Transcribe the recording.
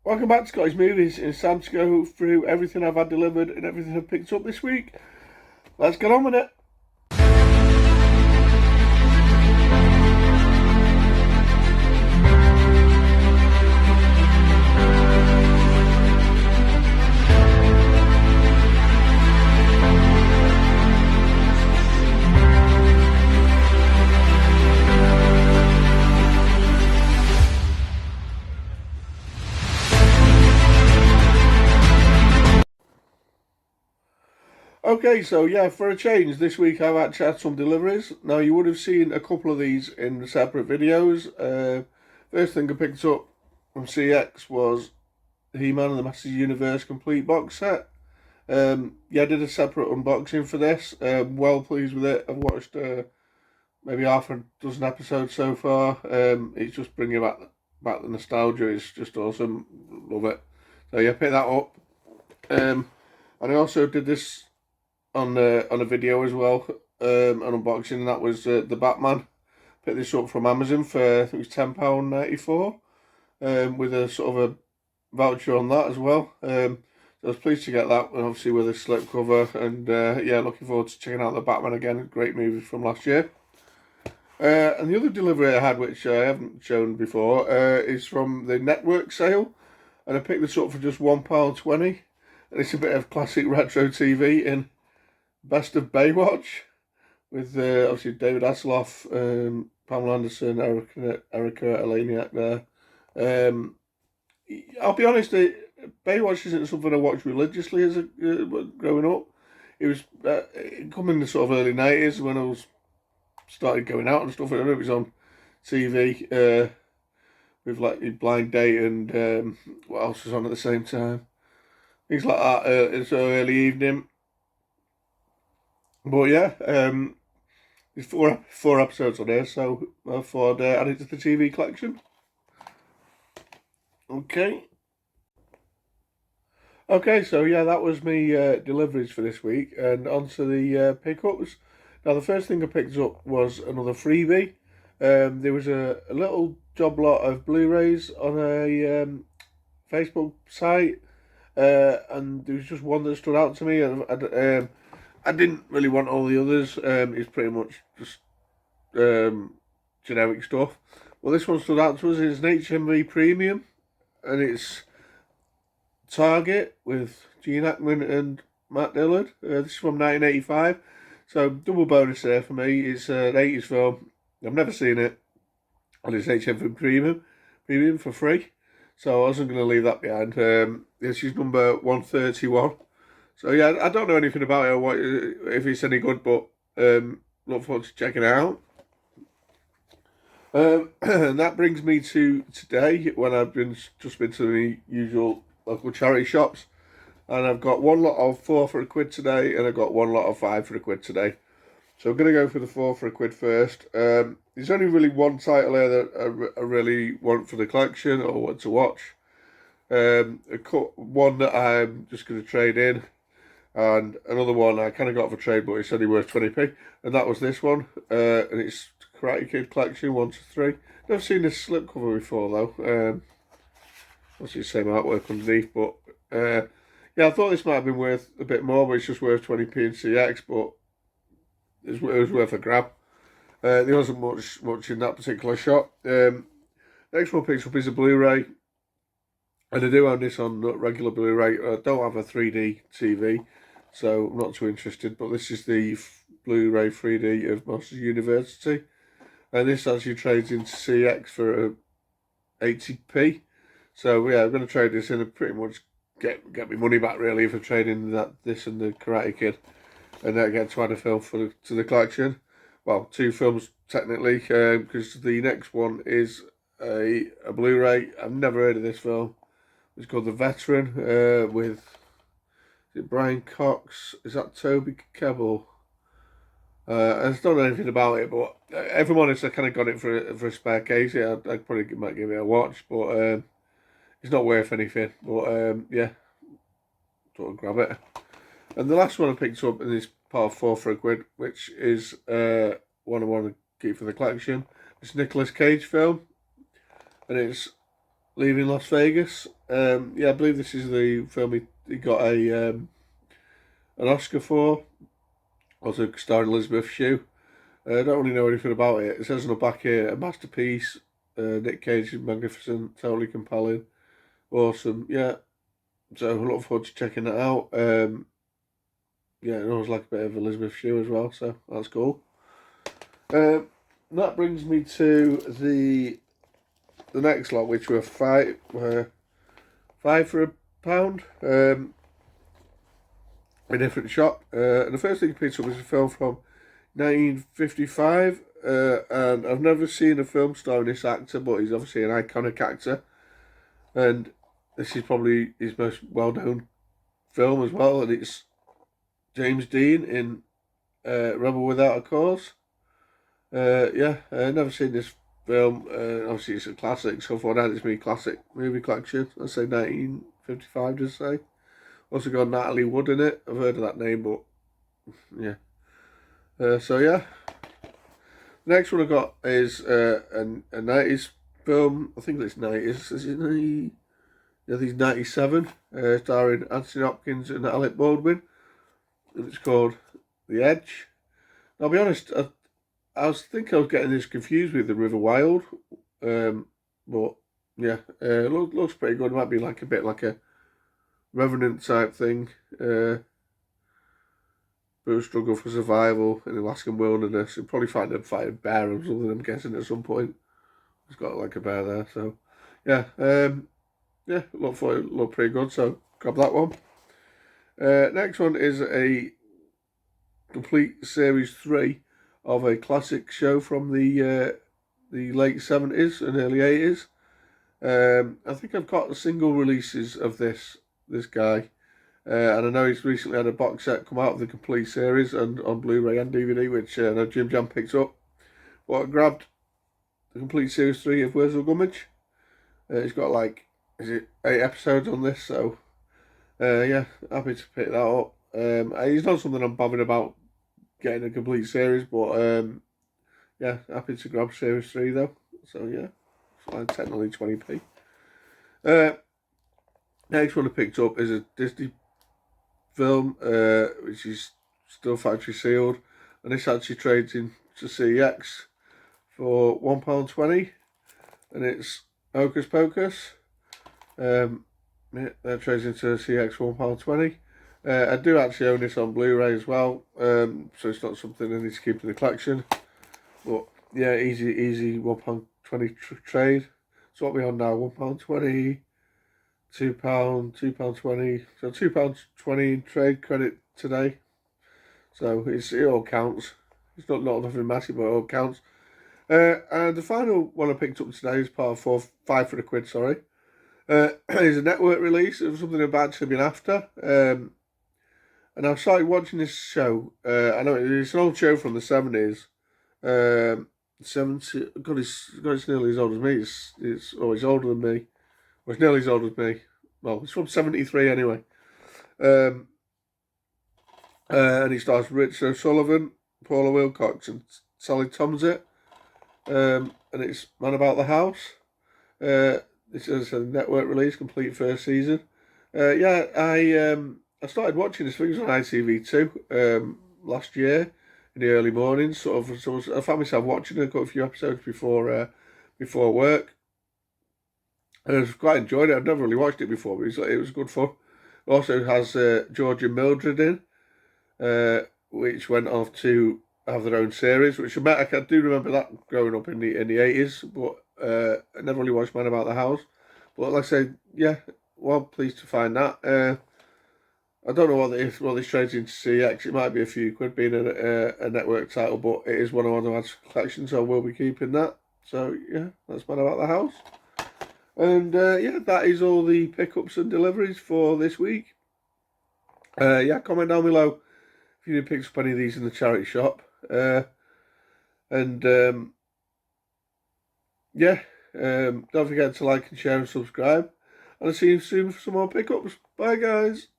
Welcome back to Scotty's Movies. It's time to go through everything I've had delivered and everything I've picked up this week. Let's get on with it. Okay, so yeah, for a change, this week I've actually had some deliveries. Now, you would have seen a couple of these in separate videos. First thing I picked up from CX was He-Man and the Masters Universe complete box set. Yeah, I did a separate unboxing for this. Well pleased with it. I've watched maybe half a dozen episodes so far. It's just bringing back the nostalgia. It's just awesome. Love it. So yeah, pick that up. And I also did this on a video as well, an unboxing, and that was the Batman. Picked this up from Amazon for I think it was £10.94, with a sort of a voucher on that as well. So I was pleased to get that, and obviously with a slipcover, and yeah, looking forward to checking out the Batman again. Great movie from last year. And the other delivery I had, which I haven't shown before, is from the network sale, and I picked this up for just £1.20, and it's a bit of classic retro TV in Best of Baywatch, with obviously David Hasselhoff, Pamela Anderson, Erica Eleniak there. I'll be honest, Baywatch isn't something I watched religiously as growing up. It was coming in the sort of early 90s when I was started going out and stuff. I remember it was on TV with like Blind Date and what else was on at the same time. Things like that. It's early evening. But yeah, there's four episodes on here, so I thought I'd add it to the TV collection. Okay. Okay, so yeah, that was me deliveries for this week, and on to the pickups. Now, the first thing I picked up was another freebie. There was a little job lot of Blu-rays on a Facebook site, and there was just one that stood out to me, and I didn't really want all the others. It's pretty much just generic stuff. Well, this one stood out to us. It's an HMV Premium, and it's Target with Gene Hackman and Matt Dillard. This is from 1985. So, double bonus there for me. It's an 80s film. I've never seen it. And it's HMV Premium for free. So, I wasn't going to leave that behind. This is number 131. So yeah, I don't know anything about it or what, if it's any good, but look forward to checking it out. And that brings me to today, when I've just been to the usual local charity shops, and I've got one lot of 4 for £1 today, and I've got one lot of 5 for £1 today. So I'm going to go for the 4 for £1 first. There's only really one title here that I really want for the collection or want to watch. One that I'm just going to trade in. And another one I kind of got for trade, but it's only worth 20p. And that was this one. And it's Karate Kid Collection 1 to 3. Never seen this slipcover before, though. Obviously the same artwork underneath. But yeah, I thought this might have been worth a bit more, but it's just worth 20p in CX. But it was worth a grab. There wasn't much in that particular shot. Next one picked up is a Blu-ray. And I do own this on regular Blu-ray. I don't have a 3D TV, so I'm not too interested. But this is the Blu-ray 3D of Masters University. And this actually trades into CX for 80p. So yeah, I'm going to trade this in and pretty much get my money back, really, for trading this and the Karate Kid. And then get to add a film to the collection. Well, 2 films technically, because the next one is a Blu-ray. I've never heard of this film. It's called The Veteran, with, is it Brian Cox? Is that Toby Kebbell? I don't know anything about it, but if I'm honest, I kind of got it for a spare case. Yeah, I'd probably might give it a watch, but it's not worth anything. But yeah, thought I'd grab it. And the last one I picked up in this part of 4 for £1, which is one I want to keep for the collection. It's a Nicolas Cage film, and it's leaving Las Vegas. Yeah, I believe this is the film he got an Oscar for. Also starring Elizabeth Shue. I don't really know anything about it. It says on the back here, a masterpiece. Nick Cage is magnificent, totally compelling, awesome. Yeah, so I look forward to checking that out. Yeah, it always like a bit of Elizabeth Shue as well, so that's cool. That brings me to the next lot, which were five for a pound. A different shop. And the first thing I picked up was a film from 1955. And I've never seen a film starring this actor, but he's obviously an iconic actor. And this is probably his most well-known film as well. And it's James Dean in Rebel Without a Cause. Yeah, I've never seen this film. Obviously, it's a classic, so for that, it's my classic movie collection. I say 1955, just say. Also got Natalie Wood in it. I've heard of that name, but yeah. So yeah. Next one I got is a 90s film. I think it's 90s. Is it 90? Yeah, I think it's 97. Starring Anthony Hopkins and Alec Baldwin. And it's called The Edge. I'll be honest, I was getting this confused with The River Wild. But yeah, looks pretty good. It might be like a bit like a Revenant type thing. Bit of struggle for survival in the Alaskan wilderness. You'll probably find them fighting bear or something, I'm guessing, at some point. It's got like a bear there, so yeah. Yeah, look pretty good, so grab that one. Next one is a complete series 3 of a classic show from the late 70s and early 80s. I think I've got the single releases of this guy. And I know he's recently had a box set come out of the complete series and on Blu-ray and DVD, which I know Jim Jam picks up. But I grabbed the complete series 3 of Wurzel Gummidge. He's got like, is it 8 episodes on this? So, yeah, happy to pick that up. He's not something I'm bothered about getting a complete series, but yeah, happy to grab series 3 though. So yeah, it's like technically 20p. Next one I picked up is a Disney film, which is still factory sealed, and this actually trades in to CX for £1.20, and it's Hocus Pocus. Yeah, that trades into CX for £1.20. I do actually own this on Blu-ray as well, so it's not something I need to keep in the collection. But yeah, easy £1.20 trade. So what are we on now? £1.20. £2.20, so £2.20 in trade credit today. So it all counts. It's not nothing massive, but it all counts. And the final one I picked up today is part of 5 for a quid. Sorry, is a network release of something I've actually been after. And I started watching this show. I know it's an old show from the 70s. 70. God, it's nearly as old as me. It's older than me. Well, it's nearly as old as me. Well, it's from 73 anyway. And he stars Rich O'Sullivan, Paula Wilcox, and Sally Tomzett. And it's Man About the House. This is a network release, complete first season. Yeah, I started watching this. I think it was on ITV2 last year in the early mornings. So I found myself watching it. I got a few episodes before work. And I quite enjoyed it. I've never really watched it before, but it was good fun. It also has George and Mildred in, which went off to have their own series, which I do remember that growing up in the 80s, but I never really watched Man About the House. But like I said, yeah, well pleased to find that. I don't know what this trades into CX. It might be a few quid being a network title, but it is one of my collections, so I will be keeping that. So yeah, that's Man About the House. And yeah, that is all the pickups and deliveries for this week. Yeah, comment down below if you did pick up any of these in the charity shop. And yeah, don't forget to like and share and subscribe. And I'll see you soon for some more pickups. Bye, guys.